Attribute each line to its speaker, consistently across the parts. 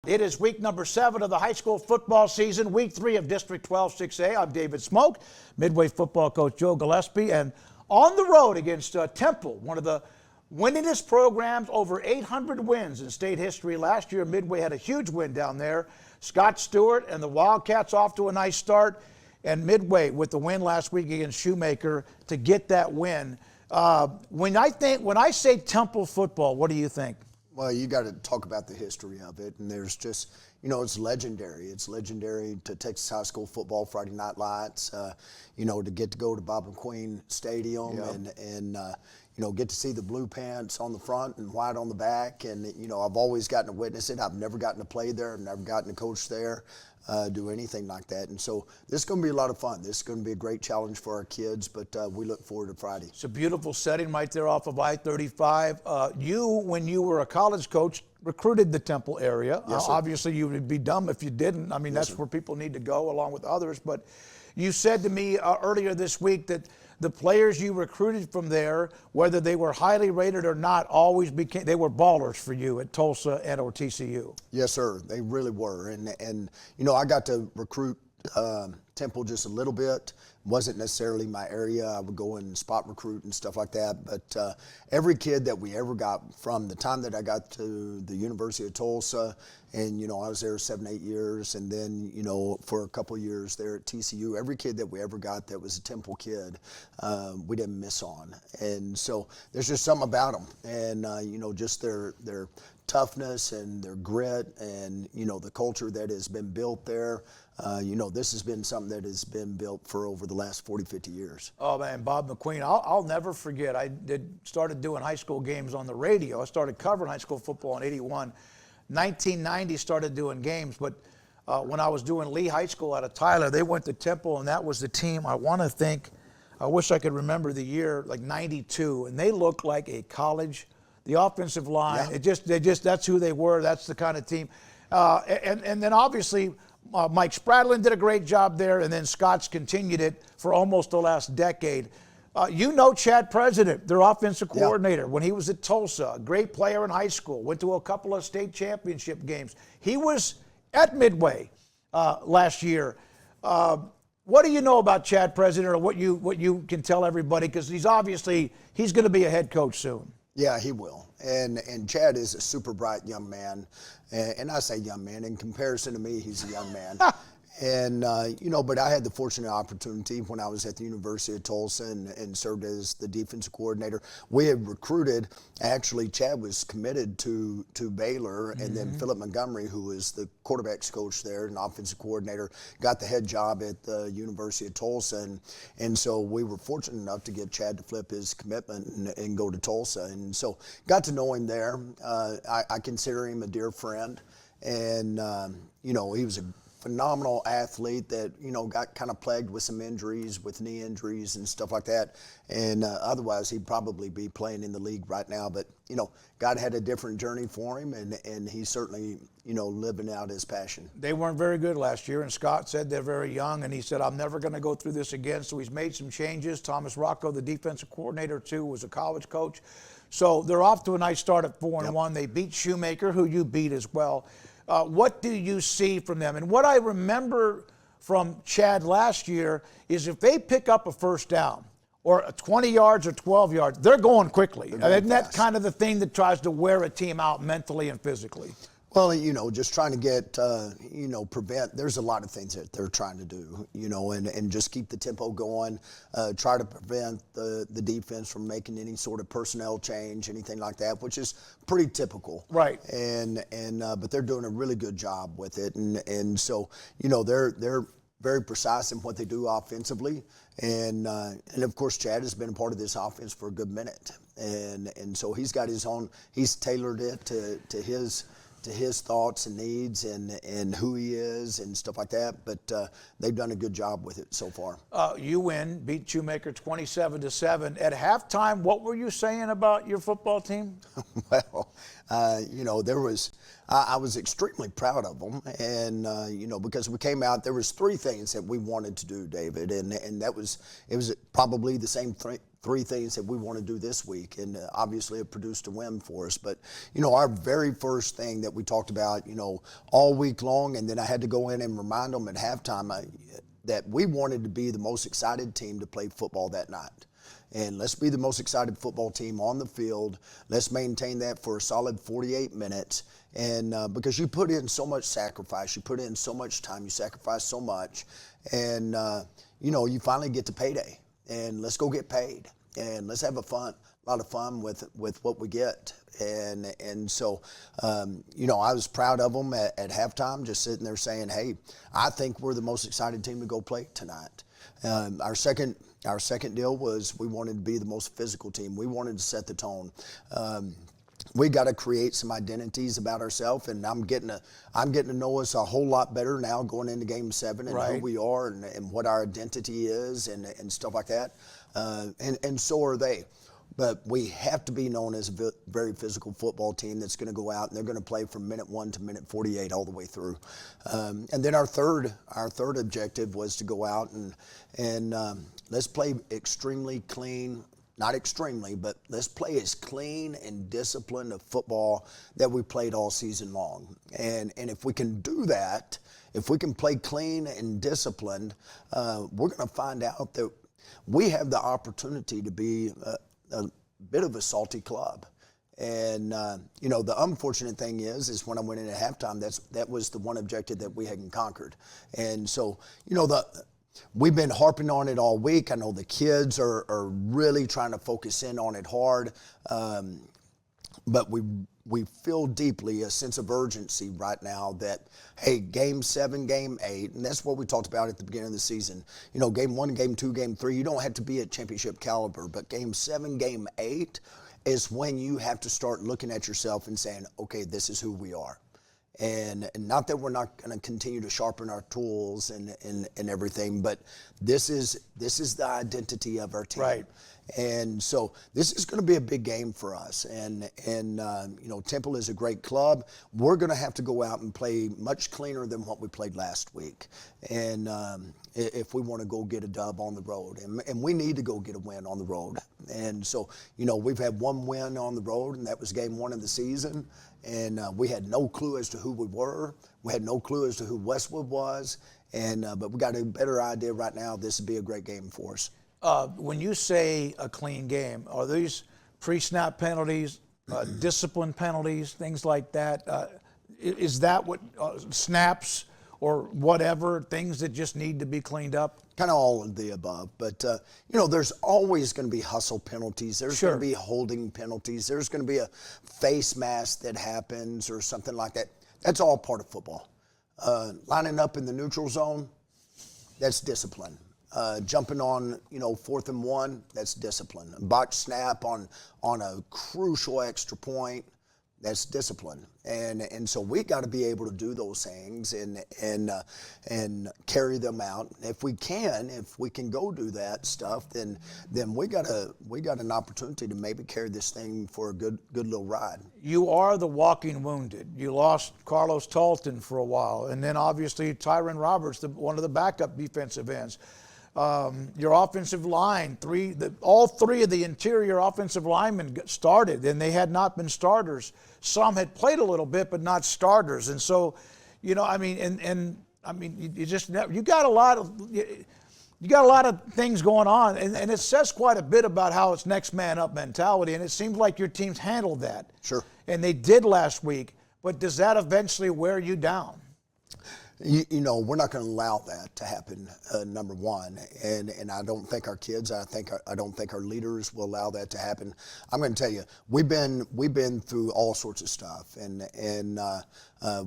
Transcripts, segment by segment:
Speaker 1: It is week number 7 of the high school football season, week 3 of District 12-6A. I'm David Smoak, Midway football coach Joe Gillespie, and on the road against Temple, one of the winningest programs, over 800 wins in state history. Last year, Midway had a huge win down there. Scott Stewart and the Wildcats off to a nice start, and Midway with the win last week against Shoemaker to get that win. When I say Temple football, what do you think?
Speaker 2: Well, you got to talk about the history of it, and there's just, it's legendary. It's legendary to Texas high school football, Friday Night Lights, to get to go to Bob McQueen Stadium and get to see the blue pants on the front and white on the back. And, I've always gotten to witness it. I've never gotten to play there. I've never gotten to coach there, do anything like that. And so this is going to be a lot of fun. This is going to be a great challenge for our kids, but we look forward to Friday. It's
Speaker 1: a beautiful setting right there off of I-35. You, when you were a college coach, recruited the Temple area.
Speaker 2: Yes, sir.
Speaker 1: Obviously, you would be dumb if you didn't. I mean,
Speaker 2: Yes,
Speaker 1: that's
Speaker 2: sir.
Speaker 1: where people need to go along with others. But you said to me earlier this week that the players you recruited from there, whether they were highly rated or not, they were ballers for you at Tulsa and or TCU.
Speaker 2: Yes, sir. They really were. And I got to recruit Temple just a little bit. Wasn't necessarily my area. I would go and spot recruit and stuff like that. But every kid that we ever got from the time that I got to the University of Tulsa, and, I was there 7-8 years, and then, for a couple of years there at TCU, every kid that we ever got that was a Temple kid, we didn't miss on. And so there's just something about them. And, just their toughness and their grit and, the culture that has been built there. This has been something that has been built for over the last 40, 50 years.
Speaker 1: Oh, man, Bob McQueen, I'll never forget. I started doing high school games on the radio. I started covering high school football in 81. 1990 started doing games, but when I was doing Lee High School out of Tyler, they went to Temple, and that was the team, I wish I could remember the year, like 92, and they looked like a college. The offensive line,
Speaker 2: yeah.
Speaker 1: That's who they were. That's the kind of team. And then obviously Mike Spradlin did a great job there, and then Scott's continued it for almost the last decade. Chad President, their offensive coordinator, when he was at Tulsa, a great player in high school, went to a couple of state championship games. He was at Midway last year. What do you know about Chad President, or what you can tell everybody? Because he's going to be a head coach soon.
Speaker 2: Yeah, he will. And Chad is a super bright young man. And I say young man, in comparison to me, he's a young man. And, but I had the fortunate opportunity when I was at the University of Tulsa and served as the defensive coordinator. We had recruited, actually, Chad was committed to Baylor, and then Philip Montgomery, who was the quarterback's coach there and offensive coordinator, got the head job at the University of Tulsa. And so we were fortunate enough to get Chad to flip his commitment and go to Tulsa. And so got to know him there. I consider him a dear friend. And, he was a phenomenal athlete that, got kind of plagued with some injuries, with knee injuries and stuff like that. And otherwise, he'd probably be playing in the league right now. But, God had a different journey for him, and he's certainly, living out his passion.
Speaker 1: They weren't very good last year, and Scott said they're very young, and he said, I'm never going to go through this again. So he's made some changes. Thomas Rocco, the defensive coordinator, too, was a college coach. So they're off to a nice start at 4-1. They beat Shoemaker, who you beat as well. What do you see from them? And what I remember from Chad last year is if they pick up a first down or 20 yards or 12 yards, they're going quickly. Isn't that kind of the thing that tries to wear a team out mentally and physically?
Speaker 2: Well, just trying to get, prevent, there's a lot of things that they're trying to do, and just keep the tempo going, try to prevent the defense from making any sort of personnel change, anything like that, which is pretty typical.
Speaker 1: Right.
Speaker 2: But they're doing a really good job with it. And so, they're very precise in what they do offensively. And of course, Chad has been a part of this offense for a good minute. And so he's got his own, he's tailored it to his thoughts and needs and who he is and stuff like that. But they've done a good job with it so far.
Speaker 1: You win, beat Shoemaker 27-7. At halftime, what were you saying about your football team?
Speaker 2: Well, I was extremely proud of them. And, because we came out, there was 3 things that we wanted to do, David. And it was probably the same three things that we want to do this week, and obviously it produced a win for us. But, you know, our very first thing that we talked about, you know, all week long, and then I had to go in and remind them at halftime that we wanted to be the most excited team to play football that night. And let's be the most excited football team on the field. Let's maintain that for a solid 48 minutes. And because you put in so much sacrifice, you put in so much time, you sacrifice so much, and, you know, you finally get to payday. And let's go get paid, and let's have a lot of fun with what we get. And so, you know, I was proud of them at halftime, just sitting there saying, hey, I think we're the most excited team to go play tonight. Our second deal was we wanted to be the most physical team. We wanted to set the tone. We got to create some identities about ourselves, and I'm getting to know us a whole lot better now going into Game 7 and who we are and what our identity is and stuff like that. And so are they. But we have to be known as a very physical football team that's going to go out and they're going to play from minute 1 to minute 48 all the way through. And then our third objective was to go out and let's play extremely clean. Not extremely, but let's play as clean and disciplined a football that we played all season long. And if we can do that, if we can play clean and disciplined, we're going to find out that we have the opportunity to be a bit of a salty club. And, you know, the unfortunate thing is when I went in at halftime, that was the one objective that we hadn't conquered. And so, you know, we've been harping on it all week. I know the kids are really trying to focus in on it hard. But we feel deeply a sense of urgency right now that, hey, Game 7, Game 8, and that's what we talked about at the beginning of the season. You know, Game 1, Game 2, Game 3, you don't have to be at championship caliber, but Game 7, Game 8 is when you have to start looking at yourself and saying, okay, this is who we are. And not that we're not going to continue to sharpen our tools and everything, but this is the identity of our team.
Speaker 1: Right.
Speaker 2: And so this is going to be a big game for us. And you know, Temple is a great club. We're going to have to go out and play much cleaner than what we played last week. And if we want to go get a dub on the road. And we need to go get a win on the road. And so, you know, we've had one win on the road, and that was Game 1 of the season. And we had no clue as to who we were. We had no clue as to who Westwood was. And but we got a better idea right now. This would be a great game for us.
Speaker 1: When you say a clean game, are these pre-snap penalties, discipline penalties, things like that? Is that what snaps or whatever, things that just need to be cleaned up?
Speaker 2: Kind of all of the above. But, you know, there's always going to be hustle penalties. There's going to be holding penalties. There's going to be a face mask that happens or something like that. That's all part of football. Lining up in the neutral zone, that's discipline. Jumping on, you know, 4th and 1, that's discipline. A botch snap on a crucial extra point, that's discipline. And so we got to be able to do those things and carry them out. If we can go do that stuff, then we got an opportunity to maybe carry this thing for a good little ride.
Speaker 1: You are the walking wounded. You lost Carlos Talton for a while, and then obviously Tyron Roberts, one of the backup defensive ends. Your offensive line, all three of the interior offensive linemen started, and they had not been starters. Some had played a little bit, but not starters. And so, you know, I mean, you got a lot of things going on, and it says quite a bit about how it's next man up mentality. And it seems like your team's handled that.
Speaker 2: Sure.
Speaker 1: And they did last week. But does that eventually wear you down?
Speaker 2: You know, we're not going to allow that to happen, number one. And I don't think our kids, I don't think our leaders will allow that to happen. I'm going to tell you, we've been through all sorts of stuff, and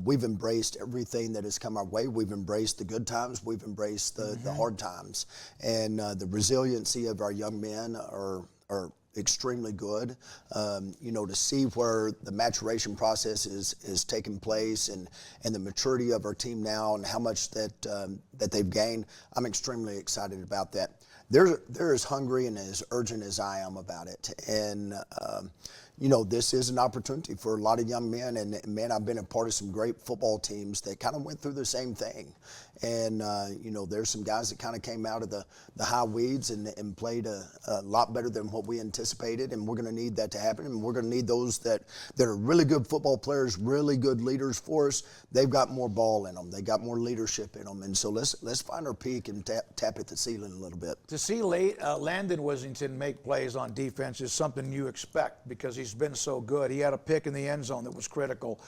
Speaker 2: we've embraced everything that has come our way. We've embraced the good times. We've embraced the hard times. And the resiliency of our young men are extremely good. You know, to see where the maturation process is taking place and the maturity of our team now and how much that they've gained, I'm extremely excited about that. They're as hungry and as urgent as I am about it. And, this is an opportunity for a lot of young men. And man, I've been a part of some great football teams that kind of went through the same thing. And, there's some guys that kind of came out of the high weeds and played a lot better than what we anticipated. And we're going to need that to happen. And we're going to need those that are really good football players, really good leaders for us. They've got more ball in them. They got more leadership in them. And so let's find our peak and tap at the ceiling a little bit.
Speaker 1: To see Landon Wissington make plays on defense is something you expect because he's been so good. He had a pick in the end zone that was critical.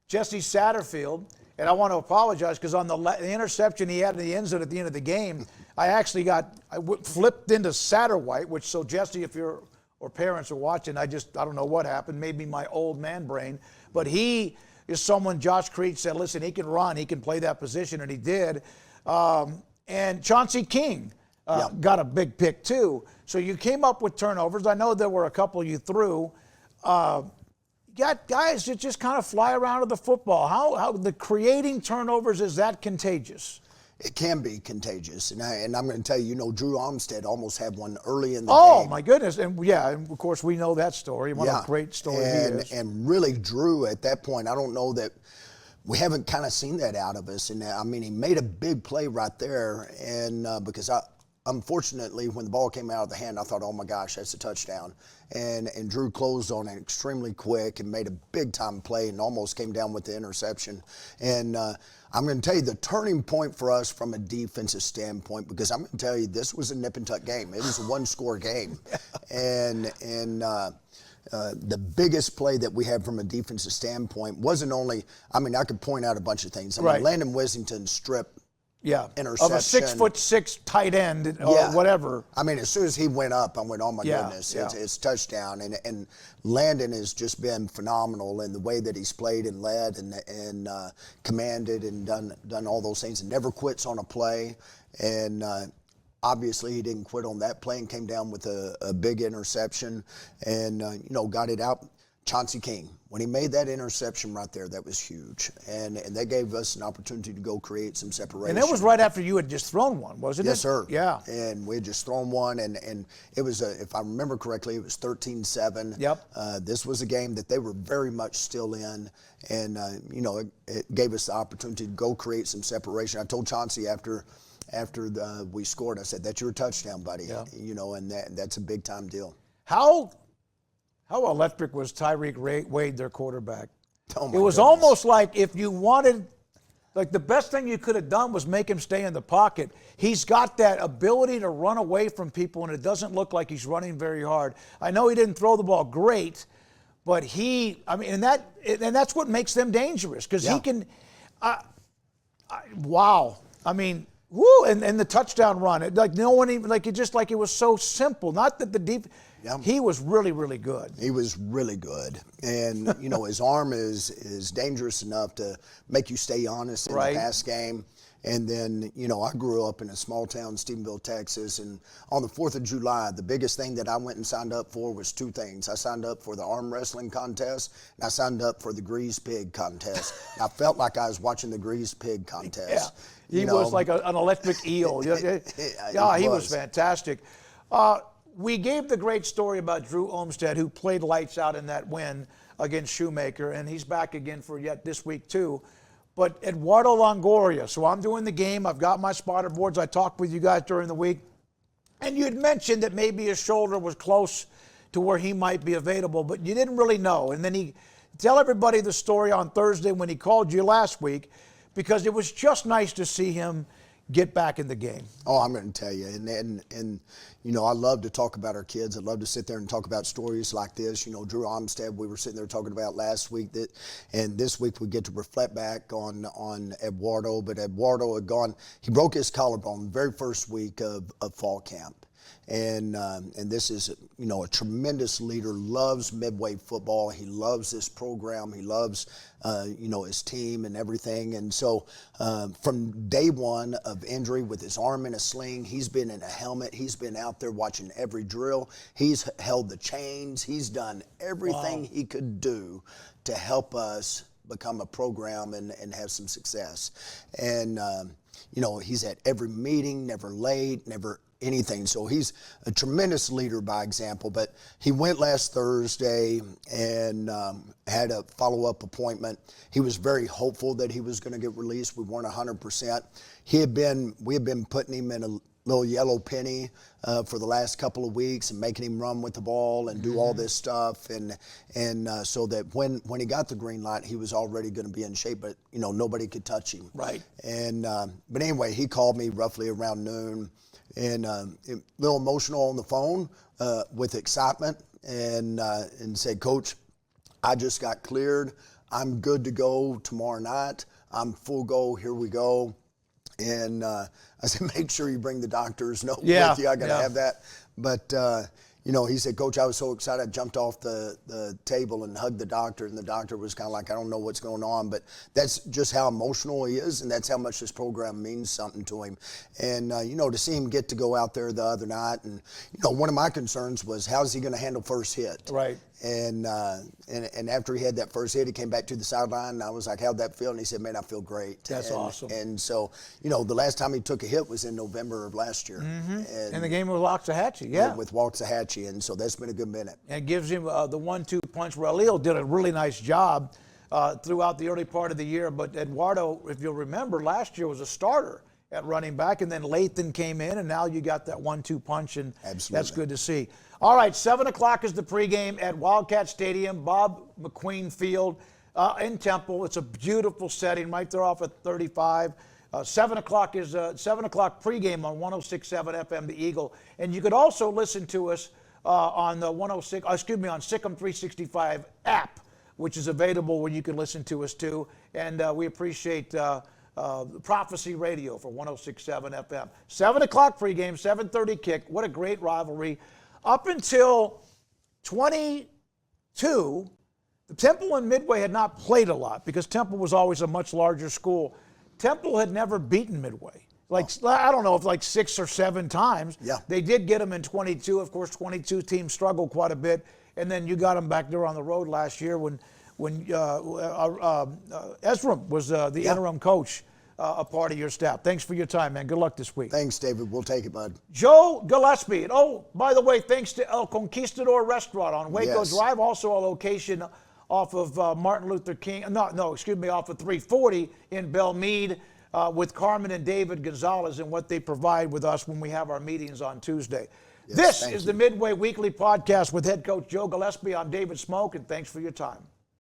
Speaker 1: Jesse Satterfield, and I want to apologize because on the interception he had in the end zone at the end of the game, I flipped into Satterwhite, which, so Jesse, if you're or parents are watching, I don't know what happened, maybe my old man brain, but he is someone Josh Creech said, listen, he can run, he can play that position, and he did. And Chauncey King got a big pick too. So you came up with turnovers. I know there were a couple you threw. You got guys that just kind of fly around with the football. How the creating turnovers, is that contagious?
Speaker 2: It can be contagious, and I'm going to tell you, Drew Armstead almost had one early in the game.
Speaker 1: Oh my goodness! And and of course we know that story. What a great story he is.
Speaker 2: And really, Drew at that point, I don't know that we haven't kind of seen that out of us. And I mean, he made a big play right there, and because unfortunately, when the ball came out of the hand, I thought, oh my gosh, that's a touchdown. And Drew closed on it extremely quick and made a big time play and almost came down with the interception. And I'm going to tell you the turning point for us from a defensive standpoint, because I'm going to tell you this was a nip and tuck game. It was a one-score game. And the biggest play that we had from a defensive standpoint wasn't only, I could point out a bunch of things. Landon Wissington's strip interception.
Speaker 1: Of a 6'6" tight end or whatever.
Speaker 2: As soon as he went up, I went, oh my goodness, it's touchdown. And Landon has just been phenomenal in the way that he's played and led and commanded and done all those things and never quits on a play. And obviously he didn't quit on that play and came down with a big interception and, got it out. Chauncey King, when he made that interception right there, that was huge. And that gave us an opportunity to go create some separation.
Speaker 1: And that was right after you had just thrown one, wasn't it?
Speaker 2: Yes, sir.
Speaker 1: Yeah.
Speaker 2: And we had just thrown one, and it was, if I remember correctly, it was 13-7.
Speaker 1: Yep.
Speaker 2: This was a game that they were very much still in, and, it gave us the opportunity to go create some separation. I told Chauncey after we scored, I said, that's your touchdown, buddy.
Speaker 1: Yeah.
Speaker 2: And that's a big-time deal.
Speaker 1: How electric was Tyreek Wade, their quarterback?
Speaker 2: Oh my
Speaker 1: it was
Speaker 2: goodness.
Speaker 1: almost like if you wanted, like the best thing you could have done was make him stay in the pocket. He's got that ability to run away from people, and it doesn't look like he's running very hard. I know he didn't throw the ball great, but and that's what makes them dangerous because he can. Wow. Woo, and the touchdown run. It was so simple. Not that the deep. Yeah. He was really, really good.
Speaker 2: He was really good. And, his arm is dangerous enough to make you stay honest in the pass game. And then, I grew up in a small town, Stephenville, Texas, and on the 4th of July, the biggest thing that I went and signed up for was two things. I signed up for the arm wrestling contest, and I signed up for the greased pig contest. I felt like I was watching the greased pig contest.
Speaker 1: Yeah. He was like an electric eel. He was fantastic. We gave the great story about Drew Olmstead, who played lights out in that win against Shoemaker, and he's back again for yet this week too. But Eduardo Longoria, so I'm doing the game. I've got my spotter boards. I talked with you guys during the week, and you had mentioned that maybe his shoulder was close to where he might be available, but you didn't really know. And then tell everybody the story on Thursday when he called you last week, because it was just nice to see him get back in the game.
Speaker 2: Oh, I'm going to tell you. And I love to talk about our kids. I love to sit there and talk about stories like this. Drew Armstead, we were sitting there talking about last week, and this week we get to reflect back on Eduardo. But Eduardo he broke his collarbone the very first week of fall camp. And this is, a tremendous leader, loves Midway football. He loves this program. He loves, his team and everything. And so from day one of injury with his arm in a sling, he's been in a helmet. He's been out there watching every drill. He's held the chains. He's done everything he could do to help us become a program and have some success. And, he's at every meeting, never late, never anything. So he's a tremendous leader by example. But he went last Thursday and had a follow-up appointment. He was very hopeful that he was going to get released. We weren't 100%. We had been putting him in a little yellow penny for the last couple of weeks and making him run with the ball and do all this stuff, and so that when he got the green light, he was already going to be in shape, but nobody could touch him.
Speaker 1: Right.
Speaker 2: And but anyway, he called me roughly around noon, and a little emotional on the phone with excitement, and said, "Coach, I just got cleared. I'm good to go tomorrow night. I'm full go. Here we go." And I said, make sure you bring the doctor's note with you. I got to have that. But, he said, Coach, I was so excited. I jumped off the table and hugged the doctor. And the doctor was kind of like, I don't know what's going on. But that's just how emotional he is. And that's how much this program means something to him. And, to see him get to go out there the other night. And, one of my concerns was, how's he going to handle first hit?
Speaker 1: Right.
Speaker 2: And after he had that first hit, he came back to the sideline, and I was like, how'd that feel? And he said, man, I feel great.
Speaker 1: That's awesome.
Speaker 2: And so, the last time he took a hit was in November of last year.
Speaker 1: And the game with Waxahachie, yeah.
Speaker 2: With Waxahachie, and so that's been a good minute.
Speaker 1: And it gives him the 1-2 punch. Relil did a really nice job throughout the early part of the year, but Eduardo, if you'll remember, last year was a starter at running back, and then Lathan came in, and now you got that 1-2 punch, and that's good to see. All right, 7 o'clock is the pregame at Wildcat Stadium, Bob McQueen Field in Temple. It's a beautiful setting right there off at 35. 7 o'clock is 7 o'clock pregame on 106.7 FM, The Eagle. And you could also listen to us on the on Sikkim 365 app, which is available where you can listen to us too. And we appreciate Prophecy Radio for 106.7 FM. 7 o'clock pregame, 7:30 kick. What a great rivalry. Up until 22, the Temple and Midway had not played a lot because Temple was always a much larger school. Temple had never beaten Midway. I don't know if 6 or 7 times.
Speaker 2: Yeah. They
Speaker 1: did get them in 22. Of course, 22 teams struggled quite a bit. And then you got them back there on the road last year when Ezram was the interim coach, a part of your staff. Thanks for your time, man. Good luck this week.
Speaker 2: Thanks, David. We'll take it, bud.
Speaker 1: Joe Gillespie. And by the way, thanks to El Conquistador Restaurant on Waco Drive, also a location off of Martin Luther King. Off of 340 in Belmead with Carmen and David Gonzalez and what they provide with us when we have our meetings on Tuesday. This is the Midway Weekly Podcast with head coach Joe Gillespie. I'm David Smoak, and thanks for your time.